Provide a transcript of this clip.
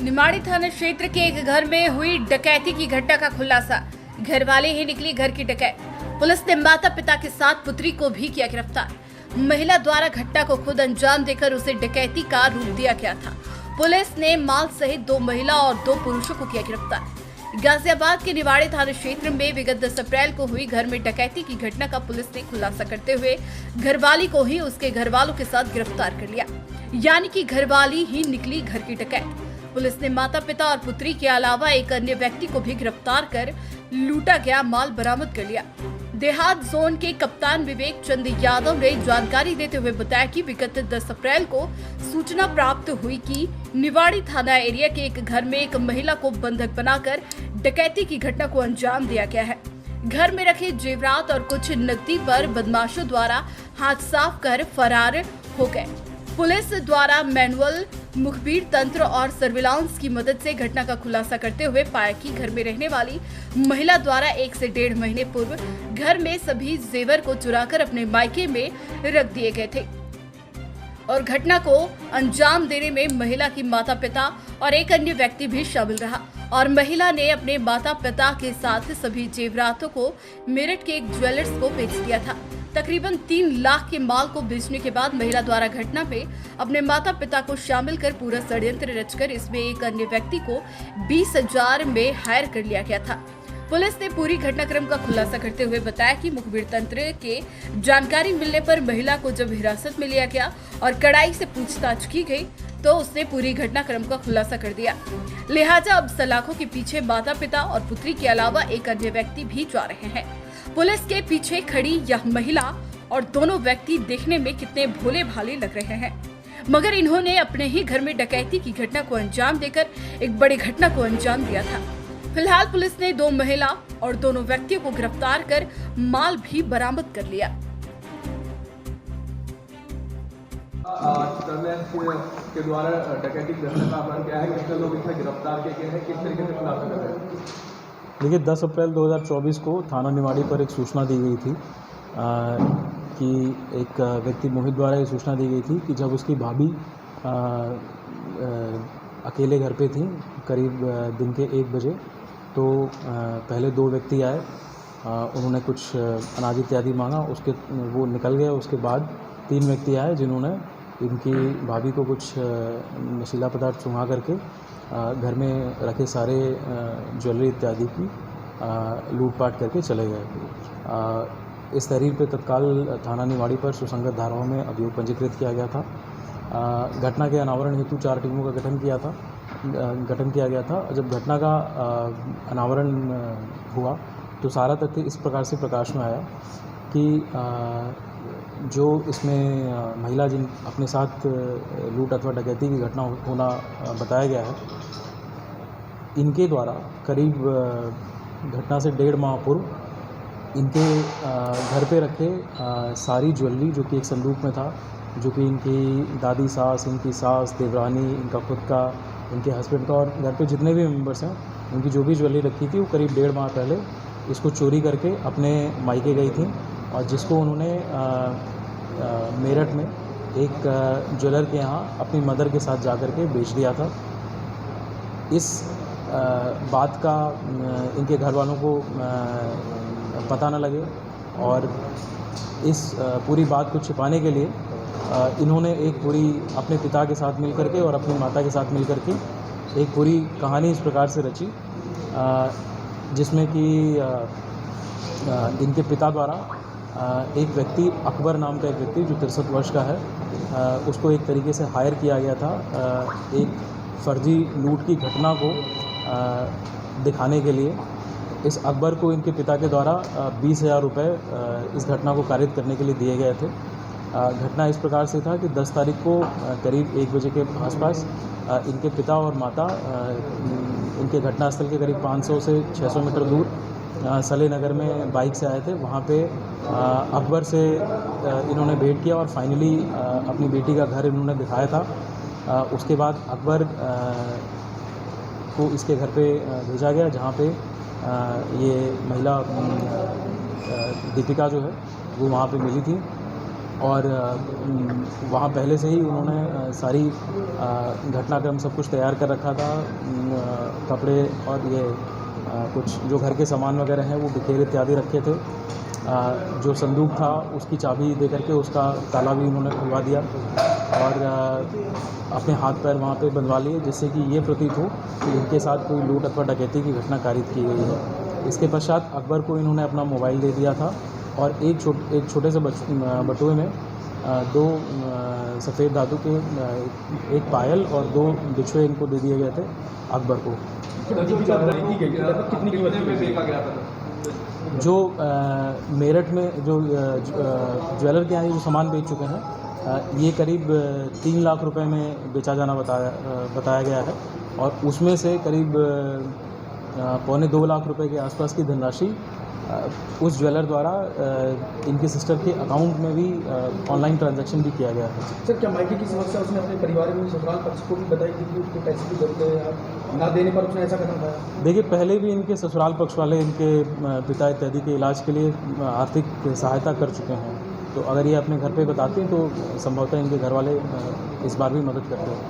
निमाड़ी थाना क्षेत्र के एक घर में हुई डकैती की घटना का खुलासा। घर वाले ही निकली घर की डकैत। पुलिस ने माता पिता के साथ पुत्री को भी किया गिरफ्तार। महिला द्वारा घटना को खुद अंजाम देकर उसे डकैती का रूप दिया गया था। पुलिस ने माल सहित 2 महिला और 2 पुरुषों को किया गिरफ्तार। गाजियाबाद के निवाड़ी थाना क्षेत्र में विगत 10 अप्रैल को हुई घर में डकैती की घटना का पुलिस ने खुलासा करते हुए घरवाली को ही उसके घर वालों के साथ गिरफ्तार कर लिया, यानी कि घरवाली ही निकली घर की डकैत। पुलिस ने माता पिता और पुत्री के अलावा एक अन्य व्यक्ति को भी गिरफ्तार कर लूटा गया माल बरामद कर लिया। देहात जोन के कप्तान विवेक चंद यादव ने जानकारी देते हुए बताया कि विगत 10 अप्रैल को सूचना प्राप्त हुई कि निवाड़ी थाना एरिया के एक घर में एक महिला को बंधक बनाकर डकैती की घटना को अंजाम दिया गया है। घर में रखे जेवरात और कुछ नकदी पर बदमाशों द्वारा हाथ साफ कर फरार हो गए। पुलिस द्वारा मैनुअल मुखबिर तंत्र और सर्विलांस की मदद से घटना का खुलासा करते हुए पाया कि घर में रहने वाली महिला द्वारा 1 से 1.5 महीने पूर्व घर में सभी जेवर को चुराकर अपने मायके में रख दिए गए थे और घटना को अंजाम देने में महिला की माता पिता और एक अन्य व्यक्ति भी शामिल रहा और महिला ने अपने माता पिता के साथ सभी जेवरातों को मेरठ के एक ज्वेलर्स को बेच दिया था। तकरीबन 3 लाख के माल को बेचने के बाद महिला द्वारा घटना में अपने माता पिता को शामिल कर पूरा षड्यंत्र रचकर इसमें एक अन्य व्यक्ति को 20,000 में हायर कर लिया गया था। पुलिस ने पूरी घटनाक्रम का खुलासा करते हुए बताया कि मुखबिर तंत्र के जानकारी मिलने पर महिला को जब हिरासत में लिया गया और कड़ाई से पूछताछ की गई तो उसने पूरी घटनाक्रम का खुलासा कर दिया। लिहाजा अब सलाखों के पीछे माता पिता और पुत्री के अलावा एक अन्य व्यक्ति भी जा रहे हैं। पुलिस के पीछे खड़ी यह महिला और दोनों व्यक्ति देखने में कितने भोले भाले लग रहे हैं, मगर इन्होंने अपने ही घर में डकैती की घटना को अंजाम देकर एक बड़ी घटना को अंजाम दिया था। फिलहाल पुलिस ने 2 महिला और दोनों व्यक्तियों को गिरफ्तार कर माल भी बरामद कर लिया। के द्वारा डकैती की घटना का अपराध क्या है, कितने लोग इसमें गिरफ्तार किए गए हैं, किस तरीके से खुलासा कर रहे हैं? देखिए 10 अप्रैल 2024 को थाना निवाड़ी पर एक सूचना दी गई थी कि एक व्यक्ति मोहित द्वारा ये सूचना दी गई थी कि जब उसकी भाभी अकेले घर पे थी करीब दिन के 1 बजे तो पहले 2 व्यक्ति आए, उन्होंने कुछ अनाज इत्यादि मांगा, उसके वो निकल गए। उसके बाद 3 व्यक्ति आए जिन्होंने इनकी भाभी को कुछ नशीला पदार्थ सुंघा करके घर में रखे सारे ज्वेलरी इत्यादि की लूटपाट करके चले गए। इस तहरीर पे तत्काल थाना निवाड़ी पर सुसंगत धाराओं में अभियोग पंजीकृत किया गया था। घटना के अनावरण हेतु 4 टीमों का गठन किया गया था। जब घटना का अनावरण हुआ तो सारा तथ्य इस प्रकार से प्रकाश में आया कि जो इसमें महिला जिन अपने साथ लूट अथवा डकैती की घटना होना बताया गया है, इनके द्वारा करीब घटना से 1.5 माह पूर्व इनके घर पे रखे सारी ज्वेलरी जो कि एक संदूक में था, जो कि इनकी दादी सास, इनकी सास, देवरानी, इनका खुद का, इनके हस्बैंड का और घर पे जितने भी मेंबर्स हैं उनकी जो भी ज्वेलरी रखी थी वो करीब 1.5 माह पहले इसको चोरी करके अपने मायके गई थी और जिसको उन्होंने मेरठ में एक ज्वेलर के यहाँ अपनी मदर के साथ जाकर के बेच दिया था। इस बात का इनके घर वालों को पता न लगे और इस पूरी बात को छिपाने के लिए इन्होंने एक पूरी अपने पिता के साथ मिल करके और अपनी माता के साथ मिल करके एक पूरी कहानी इस प्रकार से रची जिसमें कि इनके पिता द्वारा एक व्यक्ति अकबर नाम का एक व्यक्ति जो 63 वर्ष का है, उसको एक तरीके से हायर किया गया था एक फर्जी लूट की घटना को दिखाने के लिए। इस अकबर को इनके पिता के द्वारा 20,000 रुपये इस घटना को कारित करने के लिए दिए गए थे। घटना इस प्रकार से था कि 10 तारीख को करीब 1 बजे के आसपास इनके पिता और माता इनके घटनास्थल के करीब 500 से 600 मीटर दूर सले नगर में बाइक से आए थे। वहाँ पे अकबर से इन्होंने भेंट किया और फाइनली अपनी बेटी का घर इन्होंने दिखाया था। उसके बाद अकबर को इसके घर पे भेजा गया जहाँ पे ये महिला दीपिका जो है वो वहाँ पे मिली थी और वहाँ पहले से ही उन्होंने सारी घटनाक्रम सब कुछ तैयार कर रखा था। कपड़े और ये कुछ जो घर के सामान वगैरह हैं वो बिखेर इत्यादि रखे थे। जो संदूक था उसकी चाबी दे करके उसका ताला भी उन्होंने खुलवा दिया और अपने हाथ पैर वहाँ पे बंधवा लिए, जिससे कि ये प्रतीत हो कि इनके साथ कोई लूट अथवा डकैती की घटना कारित की गई है। इसके पश्चात अकबर को इन्होंने अपना मोबाइल दे दिया था और एक छोटे से बटुए में 2 सफ़ेद धातु के एक पायल और 2 बिछुए इनको दे दिए गए थे अकबर को। कितनी कीमत में बेचा गया था? जो मेरठ में जो ज्वेलर के यहाँ ये जो सामान बेच चुके हैं ये करीब 3 लाख रुपए में बेचा जाना बताया गया है और उसमें से करीब 1.25 लाख रुपए के आसपास की धनराशि उस ज्वेलर द्वारा इनके सिस्टर के अकाउंट में भी ऑनलाइन ट्रांजैक्शन भी किया गया है। सर, क्या मायके की समस्या उसने अपने परिवार में ससुराल पक्ष को भी बताई थी कि उसको पैसे की जरूरत है या ना देने पर उसने ऐसा कदम उठाया? देखिए, पहले भी इनके ससुराल पक्ष वाले इनके पिता इत्यादि के इलाज के लिए आर्थिक सहायता कर चुके हैं, तो अगर ये अपने घर पे बताते हैं तो संभवतः इनके घर वाले इस बार भी मदद करते हैं।